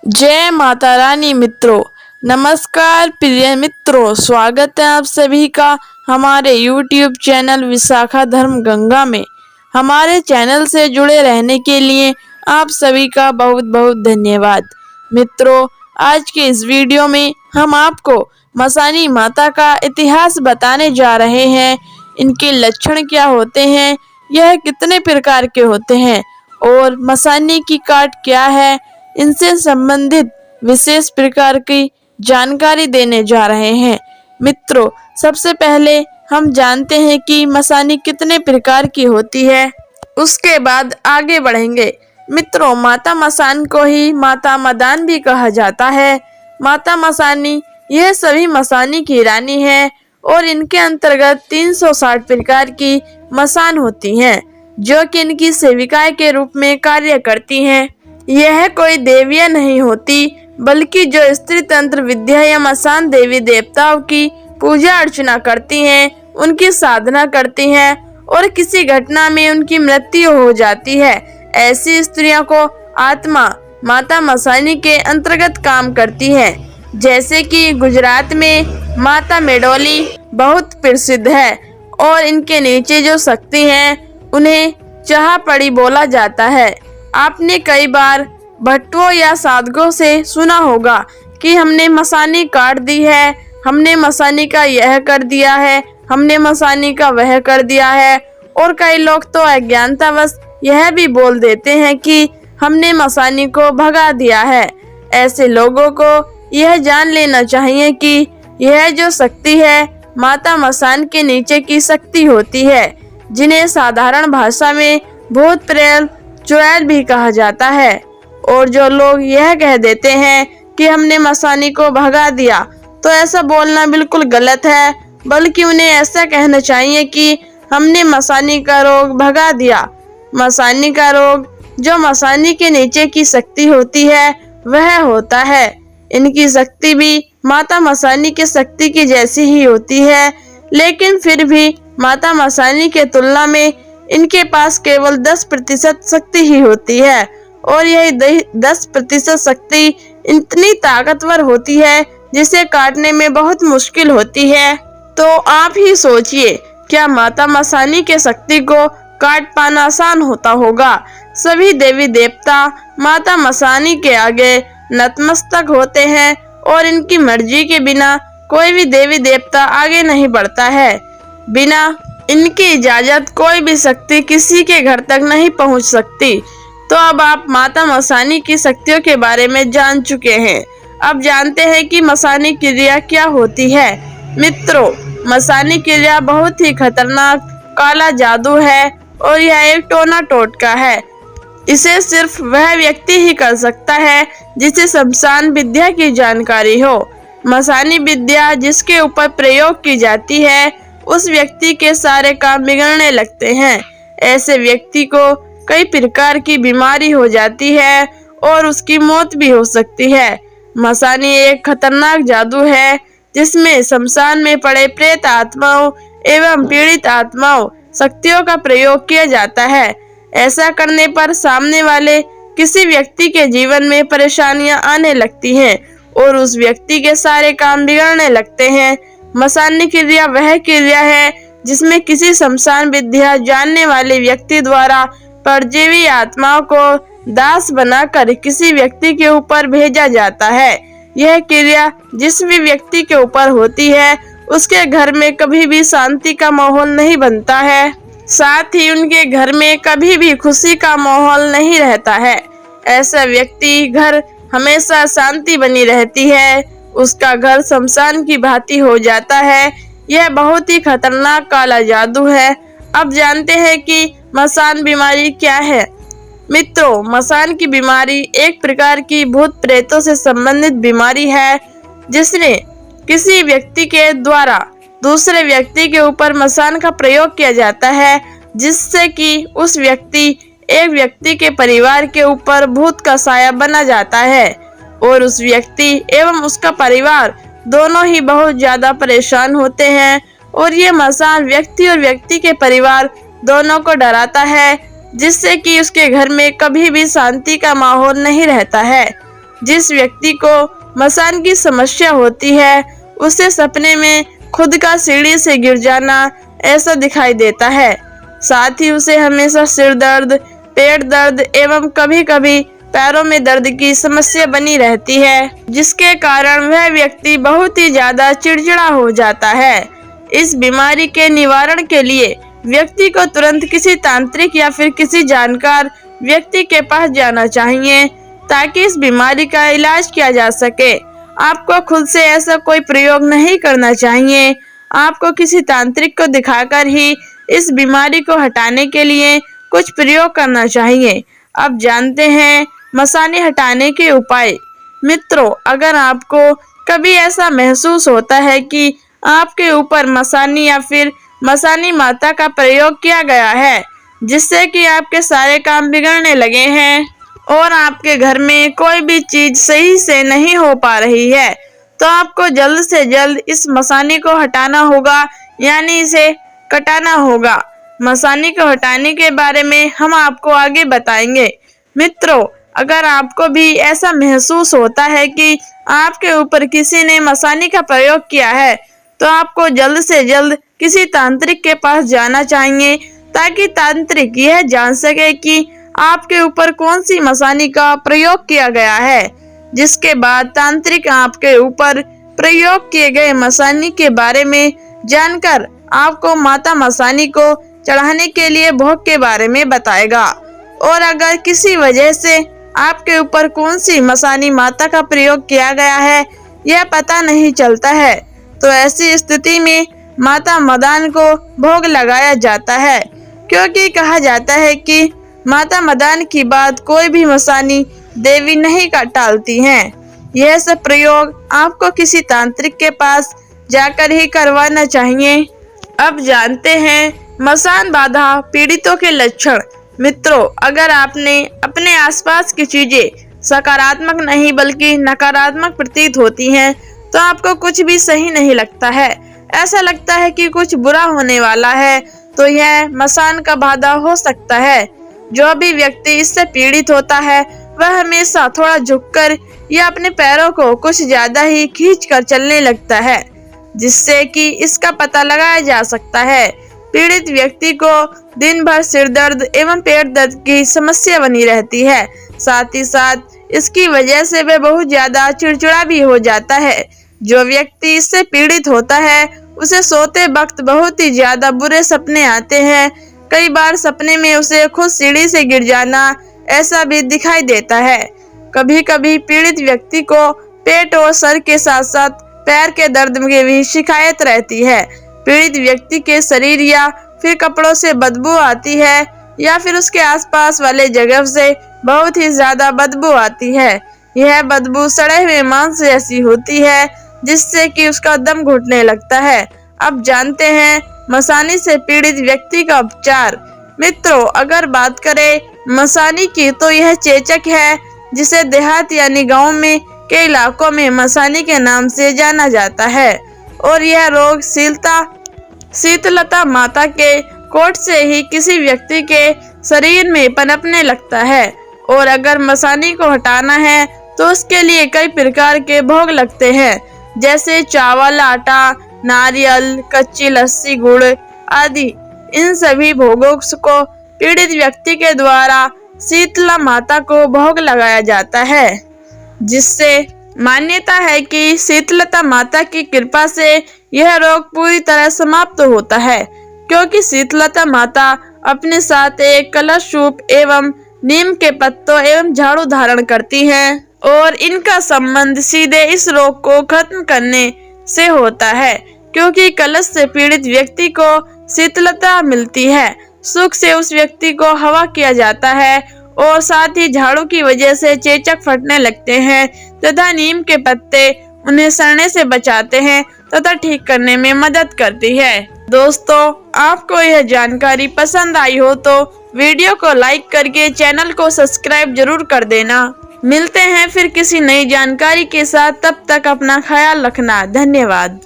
जय माता रानी मित्रों। नमस्कार प्रिय मित्रों, स्वागत है आप सभी का हमारे YouTube चैनल विशाखा धर्म गंगा में। हमारे चैनल से जुड़े रहने के लिए आप सभी का बहुत बहुत धन्यवाद। मित्रों, आज के इस वीडियो में हम आपको मसानी माता का इतिहास बताने जा रहे हैं। इनके लक्षण क्या होते हैं, यह कितने प्रकार के होते हैं और मसानी की काट क्या है, इनसे संबंधित विशेष प्रकार की जानकारी देने जा रहे हैं। मित्रों, सबसे पहले हम जानते हैं कि मसानी कितने प्रकार की होती है, उसके बाद आगे बढ़ेंगे। मित्रों, माता मसान को ही माता मदान भी कहा जाता है। माता मसानी यह सभी मसानी की रानी है और इनके अंतर्गत 360 प्रकार की मसान होती हैं, जो कि इनकी सेविकाएं के रूप में कार्य करती हैं। यह कोई देवियां नहीं होती, बल्कि जो स्त्री तंत्र विद्या या मसान देवी देवताओं की पूजा अर्चना करती हैं, उनकी साधना करती हैं और किसी घटना में उनकी मृत्यु हो जाती है, ऐसी स्त्रियों को आत्मा माता मसानी के अंतर्गत काम करती है। जैसे कि गुजरात में माता मेडोली बहुत प्रसिद्ध है और इनके नीचे जो शक्ति हैं उन्हें चाह पड़ी बोला जाता है। आपने कई बार भट्टों या साधकों से सुना होगा कि हमने मसानी काट दी है, हमने मसानी का यह कर दिया है, हमने मसानी का वह कर दिया है। और कई लोग तो अज्ञानतावश यह भी बोल देते हैं कि हमने मसानी को भगा दिया है। ऐसे लोगों को यह जान लेना चाहिए कि यह जो शक्ति है माता मसान के नीचे की शक्ति होती है, जिन्हें साधारण भाषा में भूत प्रेत चुड़ैल भी कहा जाता है। और जो लोग यह कह देते हैं कि हमने मसानी को भगा दिया, तो ऐसा बोलना बिल्कुल गलत है, बल्कि उन्हें ऐसा कहना चाहिए कि हमने मसानी का रोग भगा दिया। मसानी का रोग जो मसानी के नीचे की शक्ति होती है वह होता है। इनकी शक्ति भी माता मसानी की शक्ति की जैसी ही होती है, लेकिन फिर भी माता मसानी के तुलना में इनके पास केवल 10% शक्ति ही होती है और यह 10% शक्ति इतनी ताकतवर होती है जिसे काटने में बहुत मुश्किल होती है। तो आप ही सोचिए, क्या माता मसानी के शक्ति को काट पाना आसान होता होगा? सभी देवी देवता माता मसानी के आगे नतमस्तक होते हैं और इनकी मर्जी के बिना कोई भी देवी देवता आगे नहीं बढ़ता है। बिना इनकी इजाजत कोई भी शक्ति किसी के घर तक नहीं पहुंच सकती। तो अब आप माता मसानी की शक्तियों के बारे में जान चुके हैं। अब जानते हैं कि मसानी क्रिया क्या होती है। मित्रों, मसानी क्रिया बहुत ही खतरनाक काला जादू है और यह एक टोना टोटका है। इसे सिर्फ वह व्यक्ति ही कर सकता है जिसे शमशान विद्या की जानकारी हो। मसानी विद्या जिसके ऊपर प्रयोग की जाती है, उस व्यक्ति के सारे काम बिगड़ने लगते हैं। ऐसे व्यक्ति को कई प्रकार की बीमारी हो जाती है और उसकी मौत भी हो सकती है। मसानी एक खतरनाक जादू है जिसमें शमशान में पड़े प्रेत आत्माओं एवं पीड़ित आत्माओं शक्तियों का प्रयोग किया जाता है। ऐसा करने पर सामने वाले किसी व्यक्ति के जीवन में परेशानियां आने लगती हैं और उस व्यक्ति के सारे काम बिगड़ने लगते हैं। मसानी क्रिया वह क्रिया है जिसमें किसी शमशान विद्या जानने वाले व्यक्ति द्वारा परजीवी आत्माओं को दास बनाकर किसी व्यक्ति के ऊपर भेजा जाता है। यह क्रिया जिस भी व्यक्ति के ऊपर होती है, उसके घर में कभी भी शांति का माहौल नहीं बनता है, साथ ही उनके घर में कभी भी खुशी का माहौल नहीं रहता है। ऐसा व्यक्ति घर हमेशा शांति बनी रहती है, उसका घर शमशान की भांति हो जाता है। यह बहुत ही खतरनाक काला जादू है। अब जानते हैं कि मसान बीमारी क्या है। मित्रों, मसान की बीमारी एक प्रकार की भूत प्रेतों से संबंधित बीमारी है, जिसने किसी व्यक्ति के द्वारा दूसरे व्यक्ति के ऊपर मसान का प्रयोग किया जाता है, जिससे कि उस व्यक्ति एक व्यक्ति के परिवार के ऊपर भूत का साया बना जाता है और उस व्यक्ति एवं उसका परिवार दोनों ही बहुत ज्यादा परेशान होते हैं। और ये मसान व्यक्ति और व्यक्ति के परिवार दोनों को डराता है, जिससे कि उसके घर में कभी भी शांति का माहौल नहीं रहता है। जिस व्यक्ति को मसान की समस्या होती है उसे सपने में खुद का सीढ़ी से गिर जाना ऐसा दिखाई देता है। साथ ही उसे हमेशा सिर दर्द, पेट दर्द एवं कभी कभी पैरों में दर्द की समस्या बनी रहती है, जिसके कारण वह व्यक्ति बहुत ही ज्यादा चिड़चिड़ा हो जाता है। इस बीमारी के निवारण के लिए व्यक्ति को तुरंत किसी तांत्रिक या फिर किसी जानकार व्यक्ति के पास जाना चाहिए ताकि इस बीमारी का इलाज किया जा सके। आपको खुद से ऐसा कोई प्रयोग नहीं करना चाहिए। आपको किसी तांत्रिक को दिखाकर ही इस बीमारी को हटाने के लिए कुछ प्रयोग करना चाहिए। अब जानते हैं मसानी हटाने के उपाय। मित्रों, अगर आपको कभी ऐसा महसूस होता है कि आपके ऊपर मसानी या फिर मसानी माता का प्रयोग किया गया है, जिससे कि आपके सारे काम बिगड़ने लगे हैं और आपके घर में कोई भी चीज सही से नहीं हो पा रही है, तो आपको जल्द से जल्द इस मसानी को हटाना होगा, यानी इसे कटाना होगा। मसानी को हटाने के बारे में हम आपको आगे बताएंगे। मित्रों, अगर आपको भी ऐसा महसूस होता है कि आपके ऊपर किसी ने मसानी का प्रयोग किया है, तो आपको जल्द से जल्द किसी तांत्रिक के पास जाना चाहिए ताकि तांत्रिक यह जान सके कि आपके ऊपर कौन सी मसानी का प्रयोग किया गया है। जिसके बाद तांत्रिक आपके ऊपर प्रयोग किए गए मसानी के बारे में जानकर आपको माता मसानी को चढ़ाने के लिए भोग के बारे में बताएगा। और अगर किसी वजह से आपके ऊपर कौन सी मसानी माता का प्रयोग किया गया है यह पता नहीं चलता है, तो ऐसी स्थिति में माता मदान को भोग लगाया जाता है, क्योंकि कहा जाता है कि माता मदान की बात कोई भी मसानी देवी नहीं टालती हैं। यह सब प्रयोग आपको किसी तांत्रिक के पास जाकर ही करवाना चाहिए। अब जानते हैं मसान बाधा पीड़ितों के लक्षण। मित्रों, अगर आपने अपने आसपास की चीजें सकारात्मक नहीं बल्कि नकारात्मक प्रतीत होती हैं, तो आपको कुछ भी सही नहीं लगता है, ऐसा लगता है कि कुछ बुरा होने वाला है, तो यह मसान का बाधा हो सकता है। जो भी व्यक्ति इससे पीड़ित होता है वह हमेशा थोड़ा झुककर या अपने पैरों को कुछ ज्यादा ही खींचकर चलने लगता है, जिससे कि इसका पता लगाया जा सकता है। पीड़ित व्यक्ति को दिन भर सिर दर्द एवं पेट दर्द की समस्या बनी रहती है। साथ ही साथ इसकी वजह से वह बहुत ज्यादा चिड़चिड़ा भी हो जाता है। जो व्यक्ति इससे पीड़ित होता है उसे सोते वक्त बहुत ही ज्यादा बुरे सपने आते हैं। कई बार सपने में उसे खुद सीढ़ी से गिर जाना ऐसा भी दिखाई देता है। कभी कभी पीड़ित व्यक्ति को पेट और सर के साथ साथ पैर के दर्द की भी शिकायत रहती है। पीड़ित व्यक्ति के शरीर या फिर कपड़ों से बदबू आती है या फिर उसके आसपास वाले जगह से बहुत ही ज्यादा बदबू आती है। यह बदबू सड़े हुए मांस जैसी होती है, जिससे कि उसका दम घुटने लगता है। अब जानते हैं मसानी से पीड़ित व्यक्ति का उपचार। मित्रों, अगर बात करें मसानी की, तो यह चेचक है, जिसे देहात यानी गांव में के इलाकों में मसानी के नाम से जाना जाता है। और यह रोग शीतलता माता के कोट से ही किसी व्यक्ति के शरीर में पनपने लगता है। और अगर मसानी को हटाना है तो उसके लिए कई प्रकार के भोग लगते हैं, जैसे चावल, आटा, नारियल, कच्ची लस्सी, गुड़ आदि। इन सभी भोगों को पीड़ित व्यक्ति के द्वारा शीतला माता को भोग लगाया जाता है, जिससे मान्यता है कि शीतलता माता की कृपा से यह रोग पूरी तरह समाप्त होता है, क्योंकि शीतलता माता अपने साथ एक कलश सूप एवं नीम के पत्तों एवं झाड़ू धारण करती हैं और इनका संबंध सीधे इस रोग को खत्म करने से होता है, क्योंकि कलश से पीड़ित व्यक्ति को शीतलता मिलती है। सुख से उस व्यक्ति को हवा किया जाता है और साथ ही झाड़ू की वजह से चेचक फटने लगते हैं तथा नीम के पत्ते उन्हें सड़ने से बचाते हैं तथा ठीक करने में मदद करती है। दोस्तों, आपको यह जानकारी पसंद आई हो तो वीडियो को लाइक करके चैनल को सब्सक्राइब जरूर कर देना। मिलते हैं फिर किसी नई जानकारी के साथ, तब तक अपना ख्याल रखना। धन्यवाद।